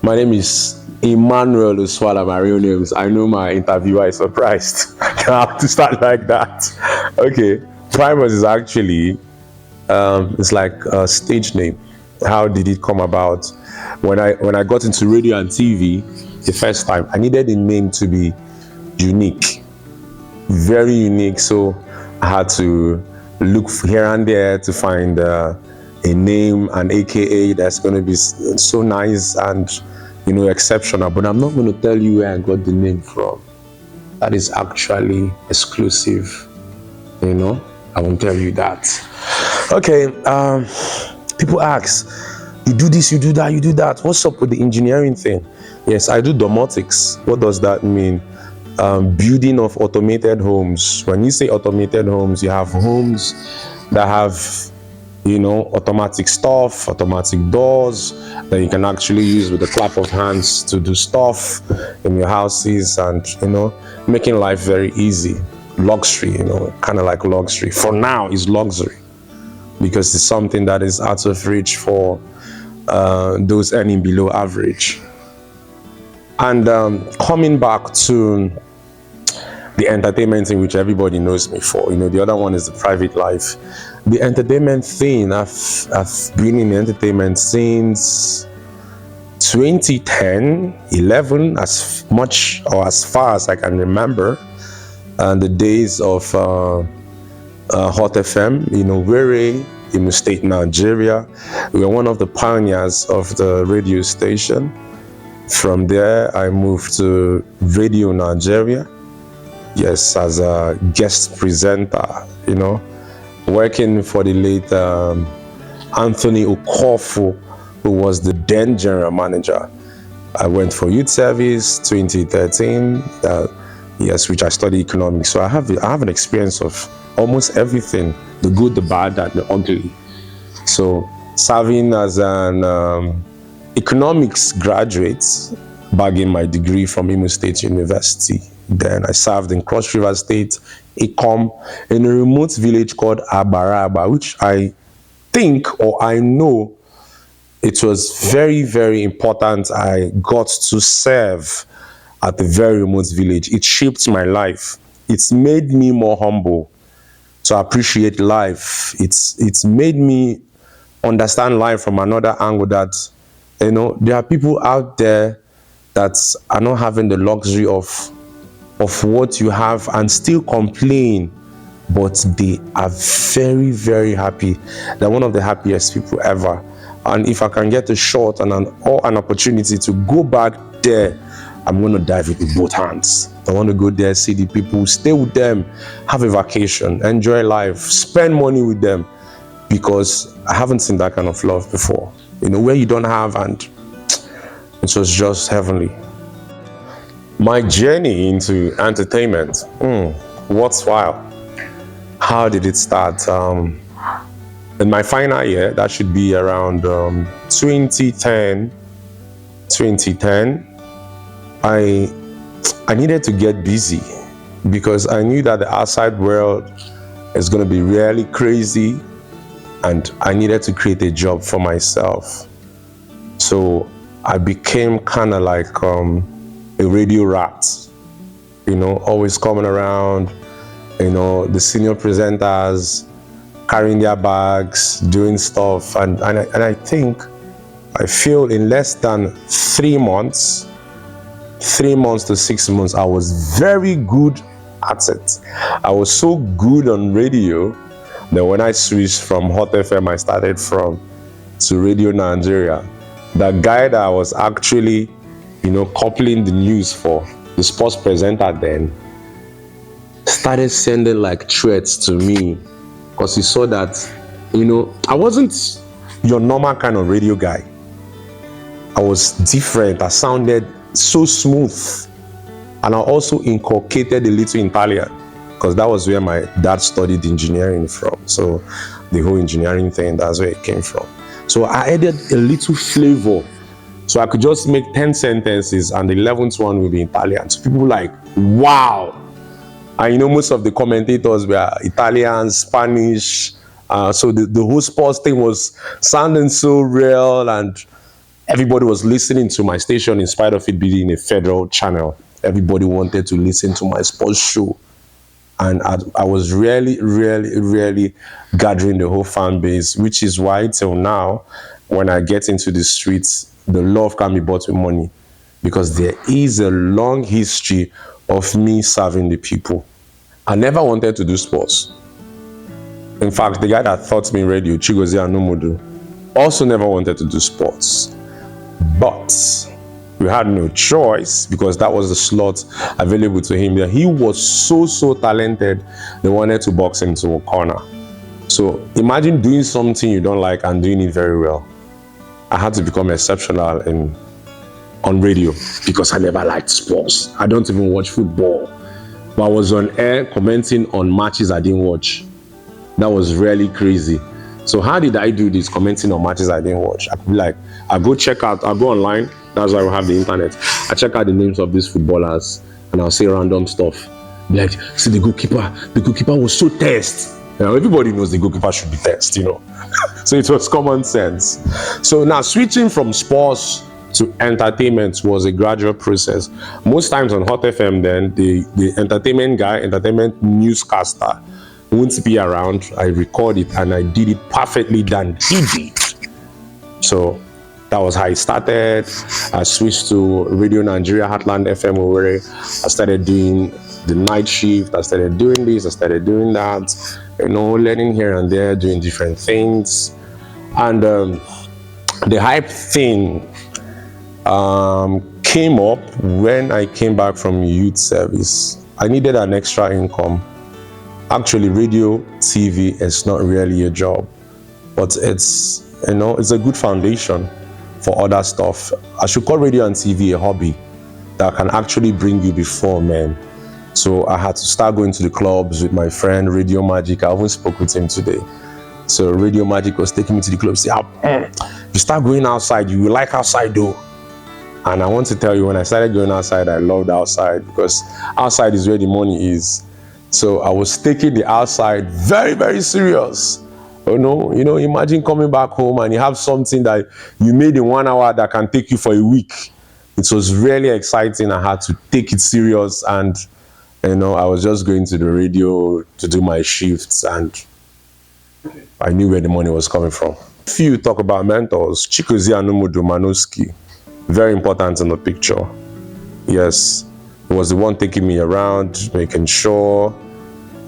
My name is Emmanuel Uswala, my real names. I know my interviewer is surprised. I have to start like that. Okay. Prymorrs is actually it's like a stage name. How did it come about? When I got into radio and TV the first time, I needed the name to be unique, very unique. So I had to look here and there to find a name, an AKA that's going to be so nice and exceptional. But I'm not going to tell you where I got the name from. That is actually exclusive. I won't tell you that. Okay. People ask, you do this, you do that, you do that. What's up with the engineering thing? Yes, I do domotics. What does that mean? Building of automated homes. When you say automated homes, you have homes that have automatic stuff, automatic doors that you can actually use with the clap of hands to do stuff in your houses, and making life very easy. Luxury, kind of like luxury. For now, it's luxury because it's something that is out of reach for those earning below average. And coming back to the entertainment thing, which everybody knows me for, the other one is the private life. The entertainment thing, I've been in entertainment since 2010, 11, as much or as far as I can remember. And the days of Hot FM, Were, Imo State, Nigeria. We were one of the pioneers of the radio station. From there, I moved to Radio Nigeria. Yes, as a guest presenter, working for the late Anthony Okofu, who was the then general manager. I went for youth service 2013, yes, which I studied economics. So I have an experience of almost everything, the good, the bad, and the ugly. So serving as an economics graduate, bagging my degree from Imo State University. Then I served in Cross River State, Ecom, in a remote village called Abaraba, which I think, or I know, it was very, very important. I got to serve at a very remote village. It shaped my life. It's made me more humble to appreciate life. It's made me understand life from another angle, that there are people out there that are not having the luxury of what you have and still complain, but they are very, very happy. They're one of the happiest people ever. And if I can get a shot and an opportunity to go back there, I'm going to dive it with both hands. I want to go there, see the people, stay with them, have a vacation, enjoy life, spend money with them, because I haven't seen that kind of love before. Where you don't have, and it was just heavenly. My journey into entertainment, worthwhile. How did it start? In my final year, that should be around 2010, I needed to get busy because I knew that the outside world is going to be really crazy, and I needed to create a job for myself. So I became kind of like a radio rat, always coming around, the senior presenters, carrying their bags, doing stuff. And I feel in less than 3 months, 3 months to 6 months, I was very good at it. I was so good on radio that when I switched from Hot FM, I started to Radio Nigeria. The guy that I was actually, coupling the news for, the sports presenter then, started sending like threats to me because he saw that, I wasn't your normal kind of radio guy. I was different. I sounded so smooth. And I also inculcated a little Italian because that was where my dad studied engineering from. So the whole engineering thing, that's where it came from. So I added a little flavor. So I could just make 10 sentences and the 11th one will be Italian. So people were like, wow. And most of the commentators were Italian, Spanish. So the whole sports thing was sounding so real. And Everybody was listening to my station in spite of it being a federal channel. Everybody wanted to listen to my sports show. And I was really gathering the whole fan base, which is why till now, when I get into the streets, the love can be bought with money, because there is a long history of me serving the people. I never wanted to do sports. In fact, the guy that taught me radio, Chigozie Anumudu, also never wanted to do sports. But we had no choice, because that was the slot available to him. He was so talented, they wanted to box him to a corner. So imagine doing something you don't like and doing it very well. I had to become exceptional on radio, because I never liked sports. I don't even watch football. But I was on air commenting on matches I didn't watch. That was really crazy. So how did I do this, commenting on matches I didn't watch? I could be like, I go online. That's why we have the internet. I check out the names of these footballers and I'll say random stuff. Be like, see the goalkeeper was so test. Everybody knows the goalkeeper should be test, So it was common sense. So now switching from sports to entertainment was a gradual process. Most times on Hot FM then, the entertainment newscaster won't be around. I record it and I did it perfectly than he did. So that was how I started. I switched to Radio Nigeria, Heartland FM Owerri. I started doing the night shift. I started doing this, I started doing that, learning here and there, doing different things. And the hype thing came up when I came back from youth service. I needed an extra income. Actually, radio, TV is not really a job, but it's a good foundation for other stuff. I should call radio and TV a hobby that can actually bring you before men. So I had to start going to the clubs with my friend Radio Magic. I even spoke with him today. So Radio Magic was taking me to the club. Say, you start going outside, you will like outside though. And I want to tell you, when I started going outside, I loved outside, because outside is where the money is. So I was taking the outside very serious. Imagine coming back home and you have something that you made in 1 hour that can take you for a week. It was really exciting. I had to take it serious, and I was just going to the radio to do my shifts, and I knew where the money was coming from. If you talk about mentors, Chigozie Anumudu Manoski, very important in the picture. Yes, he was the one taking me around, making sure,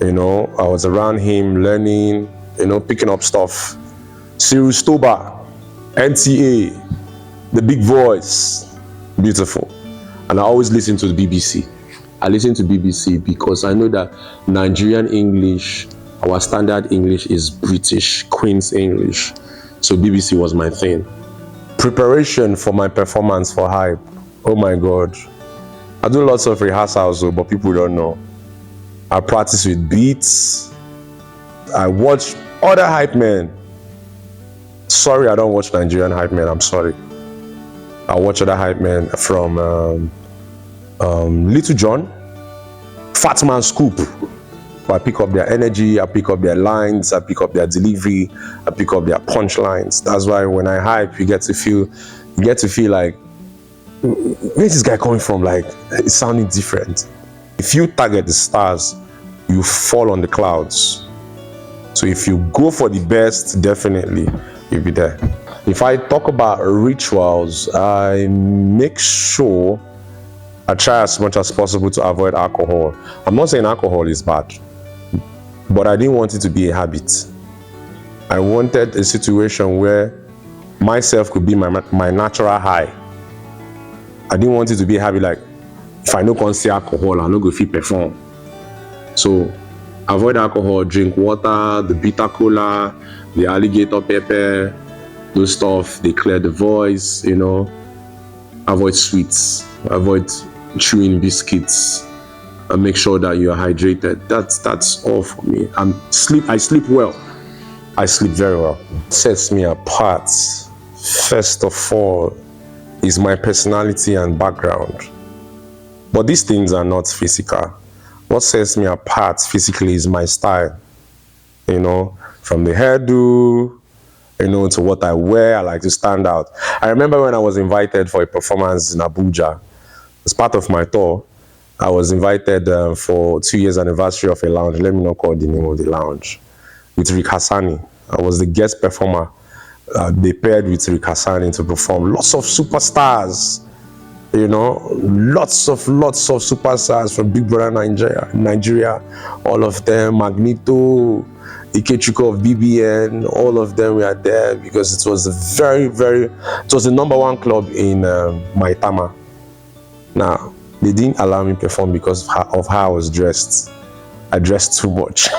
I was around him, learning, picking up stuff. Cyril Stoba, NTA, the big voice, beautiful. And I always listen to the BBC. I listen to BBC because I know that Nigerian English, our standard English is British, Queen's English. So BBC was my thing. Preparation for my performance for Hype. Oh my God. I do lots of rehearsals, but people don't know. I practice with beats. I watch other hype men. Sorry, I don't watch Nigerian hype men. I'm sorry. I watch other hype men from Little John, Fat Man Scoop. I pick up their energy, I pick up their lines, I pick up their delivery, I pick up their punchlines. That's why when I hype, you get to feel like, where's this guy coming from? Like, it's sounding different. If you target the stars, you fall on the clouds. So if you go for the best, definitely you'll be there. If I talk about rituals, I make sure I try as much as possible to avoid alcohol. I'm not saying alcohol is bad, but I didn't want it to be a habit. I wanted a situation where myself could be my natural high. I didn't want it to be a habit like, if I no can see alcohol, I no go fit perform. So avoid alcohol, drink water, the bitter cola, the alligator pepper, those stuff, they clear the voice, Avoid sweets, avoid chewing biscuits, and make sure that you are hydrated. That's all for me. I sleep well. I sleep very well. What sets me apart, first of all, is my personality and background. But these things are not physical. What sets me apart physically is my style. From the hairdo, to what I wear. I like to stand out. I remember when I was invited for a performance in Abuja. As part of my tour, I was invited for 2 years anniversary of a lounge. Let me not call the name of the lounge. With Rick Hassani. I was the guest performer. They paired with Rick Hassani to perform. Lots of superstars. Lots of superstars from Big Brother Nigeria, all of them, Magneto, Ikechukwu of BBN, all of them were there because it was it was the #1 club in Maitama. Now, they didn't allow me perform because of how I was dressed. I dressed too much.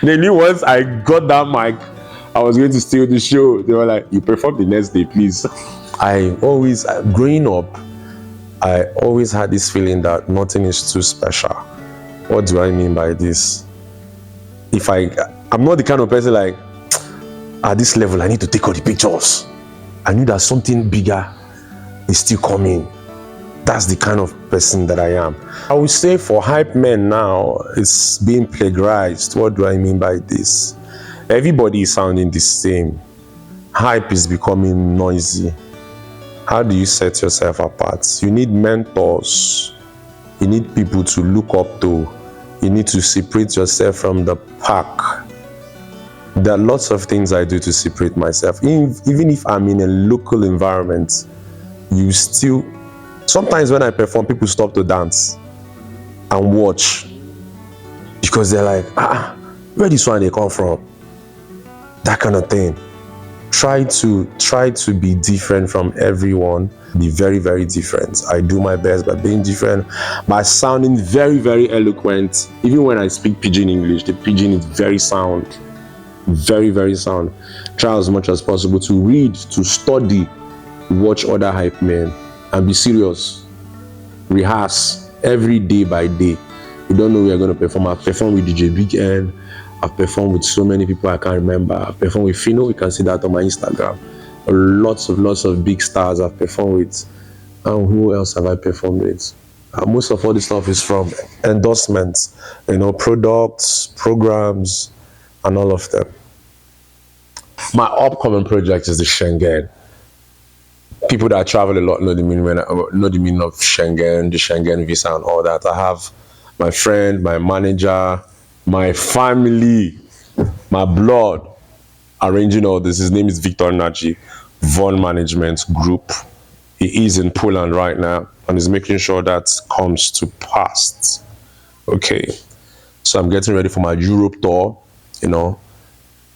They knew once I got that mic, I was going to steal the show. They were like, you perform the next day, please. Growing up, I always had this feeling that nothing is too special. What do I mean by this? I'm not the kind of person like, at this level, I need to take all the pictures. I knew that something bigger is still coming. That's the kind of person that I am. I would say for hype men now, it's being plagiarized. What do I mean by this? Everybody is sounding the same. Hype is becoming noisy. How do you set yourself apart? You need mentors. You need people to look up to. You need to separate yourself from the pack. There are lots of things I do to separate myself. Even if I'm in a local environment, sometimes when I perform, people stop to dance and watch because they're like, where this one they come from? That kind of thing. Try to be different from everyone. Be very, very different. I do my best by being different, by sounding very, very eloquent. Even when I speak pidgin English, the pidgin is very sound. Very, very sound. Try as much as possible to read, to study, watch other hype men, and be serious. Rehearse every day by day. You don't know where you're going to perform. I've performed with DJ Big N. I've performed with so many people I can't remember. I've performed with Fino. You can see that on my Instagram. Lots of big stars I've performed with. And who else have I performed with? Most of all this stuff is from endorsements, products, programs, and all of them. My upcoming project is the Schengen. People that travel a lot know the meaning of Schengen, the Schengen visa and all that. I have my friend, my manager, my family, my blood arranging all this. His name is Victor Naji, Von Management Group. He is in Poland right now and is making sure that comes to pass. Okay, so I'm getting ready for my Europe tour,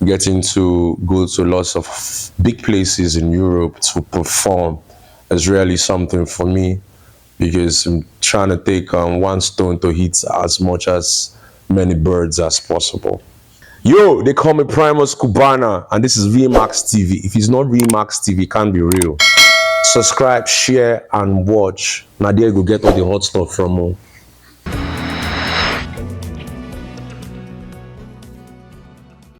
getting to go to lots of big places in Europe to perform is really something for me because I'm trying to take one stone to hit as much as many birds as possible. Yo, they call me Prymorrs Cubana, and this is VMAX TV. If it's not VMAX TV, it can't be real. Subscribe, share, and watch. Now there you go get all the hot stuff from